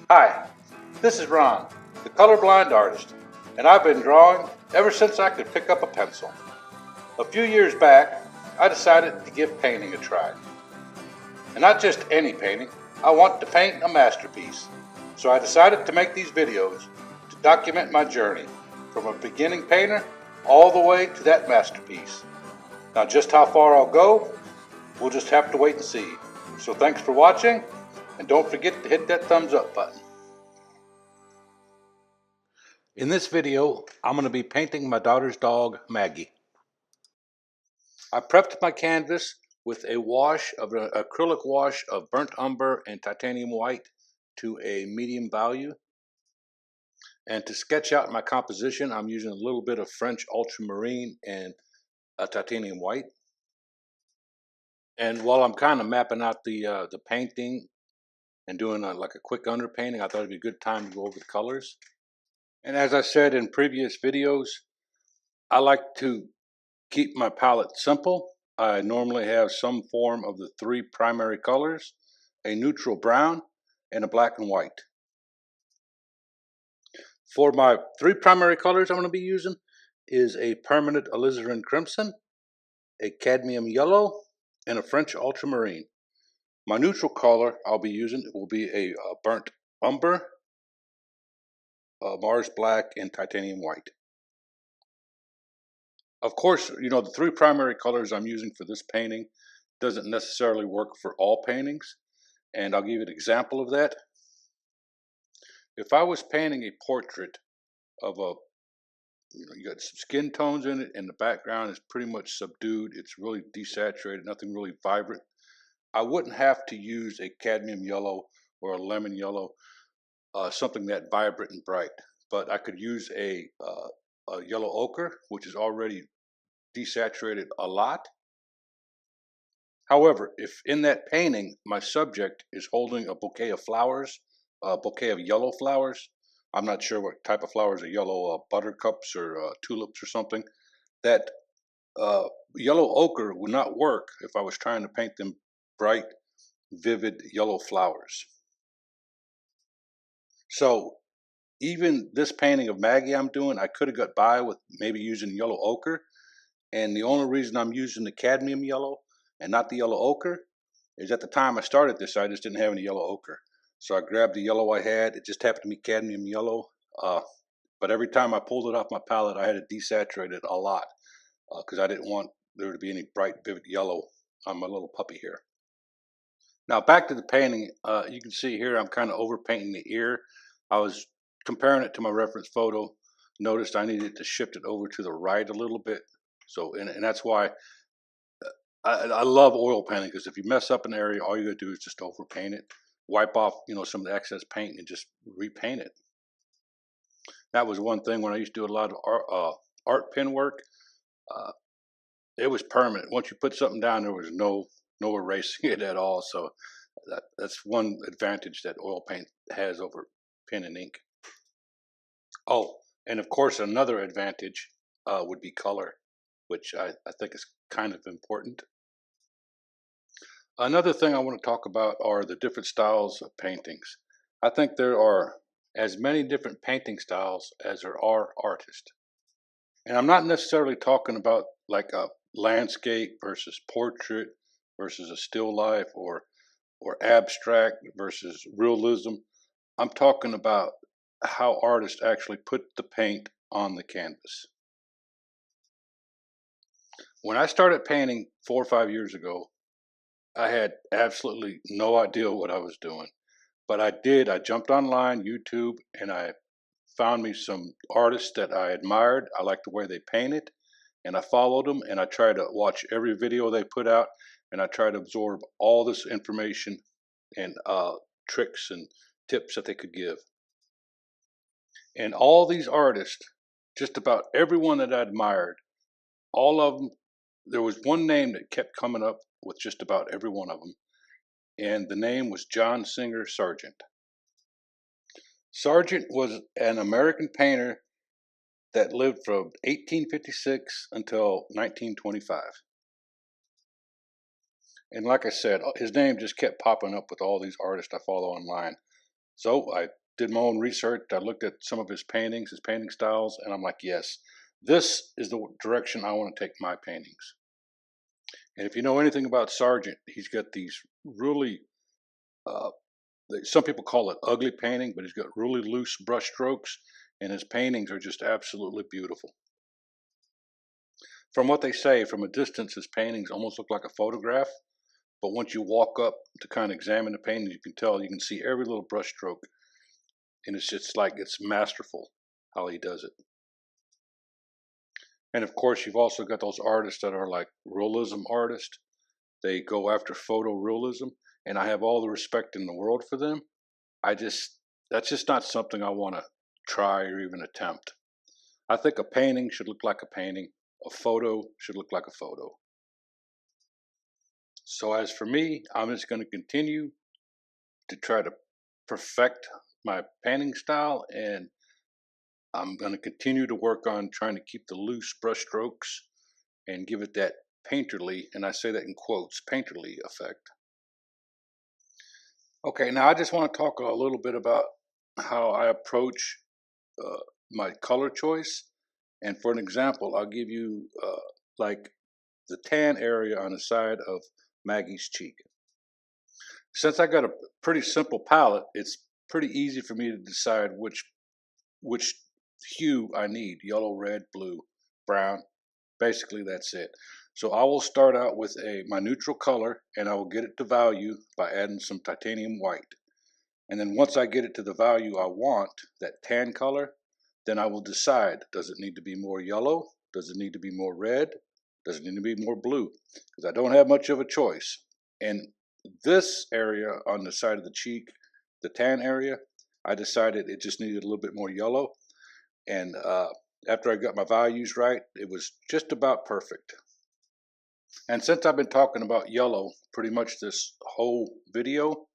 Hi, this is Ron, the colorblind artist, and I've been drawing ever since I could pick up a pencil. A few years back, I decided to give painting a try. And not just any painting, I want to paint a masterpiece. So I decided to make these videos to document my journey from a beginning painter all the way to that masterpiece. Now just how far I'll go, we'll just have to wait and see. So thanks for watching, and don't forget to hit that thumbs up button. In this video, I'm going to be painting my daughter's dog, Maggie. I prepped my canvas with a wash of an acrylic wash of burnt umber and titanium white to a medium value. And to sketch out my composition, I'm using a little bit of French ultramarine and a titanium white. And while I'm kind of mapping out the painting and doing like a quick underpainting, I thought it'd be a good time to go over the colors. And as I said in previous videos, I like to keep my palette simple. I normally have some form of the three primary colors, a neutral brown, and a black and white. For my three primary colors I'm going to be using is a permanent alizarin crimson, a cadmium yellow, and a French ultramarine. My neutral color I'll be using will be a burnt umber, Mars black, and titanium white. Of course, you know, the three primary colors I'm using for this painting doesn't necessarily work for all paintings, and I'll give you an example of that. If I was painting a portrait of you got some skin tones in it, and the background is pretty much subdued, it's really desaturated, nothing really vibrant, I wouldn't have to use a cadmium yellow or a lemon yellow, something that vibrant and bright. But I could use a yellow ochre, which is already desaturated a lot. However, if in that painting my subject is holding a bouquet of flowers, a bouquet of yellow flowers, I'm not sure what type of flowers are yellow, buttercups or tulips or something, that yellow ochre would not work if I was trying to paint them bright, vivid yellow flowers. So even this painting of Maggie I'm doing, I could have got by with maybe using yellow ochre. And the only reason I'm using the cadmium yellow and not the yellow ochre is at the time I started this, I just didn't have any yellow ochre. So I grabbed the yellow I had. It just happened to be cadmium yellow. But every time I pulled it off my palette, I had to desaturate it a lot because I didn't want there to be any bright, vivid yellow on my little puppy here. Now back to the painting. You can see here I'm kind of overpainting the ear. I was comparing it to my reference photo. Noticed I needed to shift it over to the right a little bit. So, and that's why I love oil painting, because if you mess up an area, all you gotta do is just overpaint it, wipe off, you know, some of the excess paint and just repaint it. That was one thing when I used to do a lot of art pen work. Uh, it was permanent. Once you put something down, there was no erasing it at all. So that's one advantage that oil paint has over pen and ink. Oh, and of course, another advantage would be color, which I think is kind of important. Another thing I want to talk about are the different styles of paintings. I think there are as many different painting styles as there are artists. And I'm not necessarily talking about like a landscape versus portrait versus a still life, or abstract versus realism. I'm talking about how artists actually put the paint on the canvas. When I started painting 4 or 5 years ago, I had absolutely no idea what I was doing. But I did. I jumped online, YouTube, and I found me some artists that I admired. I liked the way they painted, and I followed them, and I tried to watch every video they put out, and I tried to absorb all this information and tricks and tips that they could give. And all these artists, just about everyone that I admired, all of them, there was one name that kept coming up with just about every one of them, and the name was John Singer Sargent. Sargent was an American painter that lived from 1856 until 1925. And like I said, his name just kept popping up with all these artists I follow online. So I did my own research. I looked at some of his paintings, his painting styles, and I'm like, yes, this is the direction I want to take my paintings. And if you know anything about Sargent, he's got these really, uh, some people call it ugly painting, but he's got really loose brush strokes, and his paintings are just absolutely beautiful. From what they say, from a distance, his paintings almost look like a photograph. But once you walk up to kind of examine the painting, you can tell, you can see every little brush stroke, and it's just like it's masterful how he does it. And of course, you've also got those artists that are like realism artists. They go after photorealism, and I have all the respect in the world for them. That's just not something I want to try or even attempt. I think a painting should look like a painting. A photo should look like a photo. So as for me, I'm just going to continue to try to perfect my painting style, and I'm going to continue to work on trying to keep the loose brush strokes and give it that painterly, and I say that in quotes, painterly effect. Okay, now I just want to talk a little bit about how I approach uh, my color choice. And for an example, I'll give you like the tan area on the side of Maggie's cheek. Since I got a pretty simple palette, it's pretty easy for me to decide which hue I need: yellow, red, blue, brown. Basically, that's it. So I will start out with my neutral color, and I will get it to value by adding some titanium white. And then once I get it to the value I want, that tan color, then I will decide, does it need to be more yellow? Does it need to be more red? Does it need to be more blue? Because I don't have much of a choice. And this area on the side of the cheek, the tan area, I decided it just needed a little bit more yellow. And after I got my values right, it was just about perfect. And since I've been talking about yellow pretty much this whole video,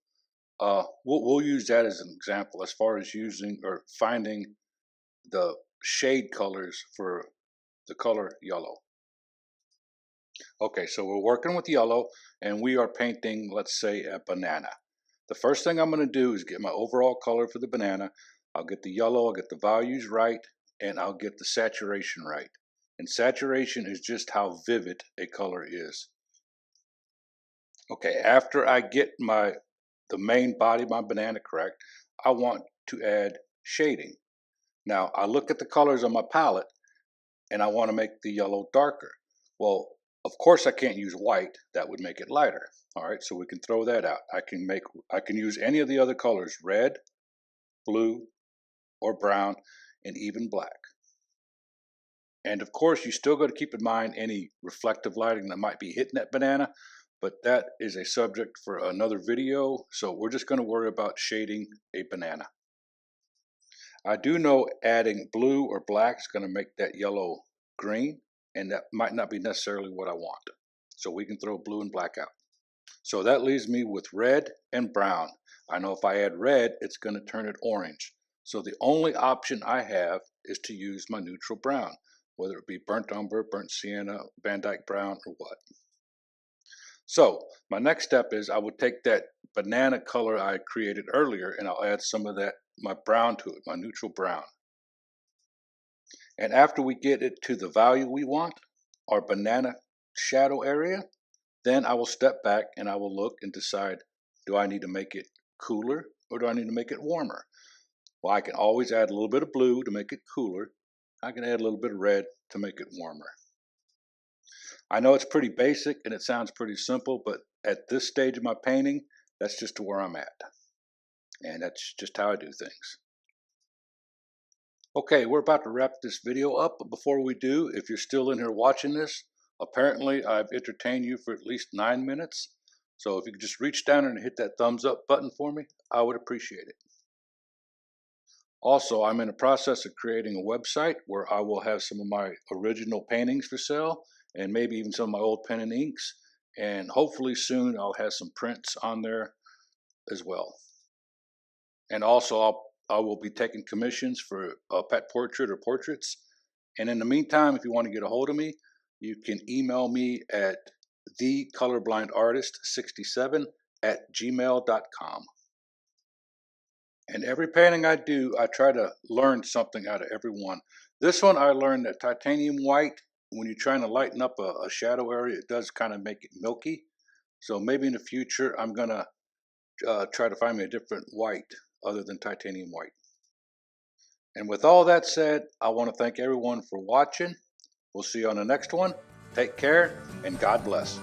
we'll use that as an example as far as using or finding the shade colors for the color yellow. Okay, so we're working with yellow, and we are painting, let's say, a banana. The first thing I'm going to do is get my overall color for the banana. I'll get the yellow, I'll get the values right, and I'll get the saturation right. And saturation is just how vivid a color is. Okay, after I get the main body of my banana correct, I want to add shading. Now, I look at the colors on my palette, and I want to make the yellow darker. Well, of course I can't use white. That would make it lighter. All right, so we can throw that out. I can use any of the other colors: red, blue, or brown, and even black. And of course, you still got to keep in mind any reflective lighting that might be hitting that banana, but that is a subject for another video. So we're just going to worry about shading a banana. I do know adding blue or black is going to make that yellow green, and that might not be necessarily what I want. So we can throw blue and black out. So that leaves me with red and brown. I know if I add red, it's going to turn it orange. So the only option I have is to use my neutral brown, whether it be burnt umber, burnt sienna, Van Dyke brown, or what. So my next step is I would take that banana color I created earlier, and I'll add some of that, my brown, to it, my neutral brown. And after we get it to the value we want, our banana shadow area, then I will step back and I will look and decide, do I need to make it cooler or do I need to make it warmer? Well, I can always add a little bit of blue to make it cooler. I can add a little bit of red to make it warmer. I know it's pretty basic and it sounds pretty simple, but at this stage of my painting, that's just where I'm at. And that's just how I do things. Okay, we're about to wrap this video up, but before we do, if you're still in here watching this, apparently I've entertained you for at least 9 minutes. So if you could just reach down and hit that thumbs up button for me, I would appreciate it. Also, I'm in the process of creating a website where I will have some of my original paintings for sale and maybe even some of my old pen and inks. And hopefully soon I'll have some prints on there as well. And also I will be taking commissions for a pet portrait or portraits. And in the meantime, if you want to get a hold of me, you can email me at thecolorblindartist67@gmail.com. And every painting I do, I try to learn something out of every one. This one, I learned that titanium white, when you're trying to lighten up a shadow area, it does kind of make it milky. So maybe in the future, I'm going to try to find me a different white other than titanium white. And with all that said, I want to thank everyone for watching. We'll see you on the next one. Take care and God bless.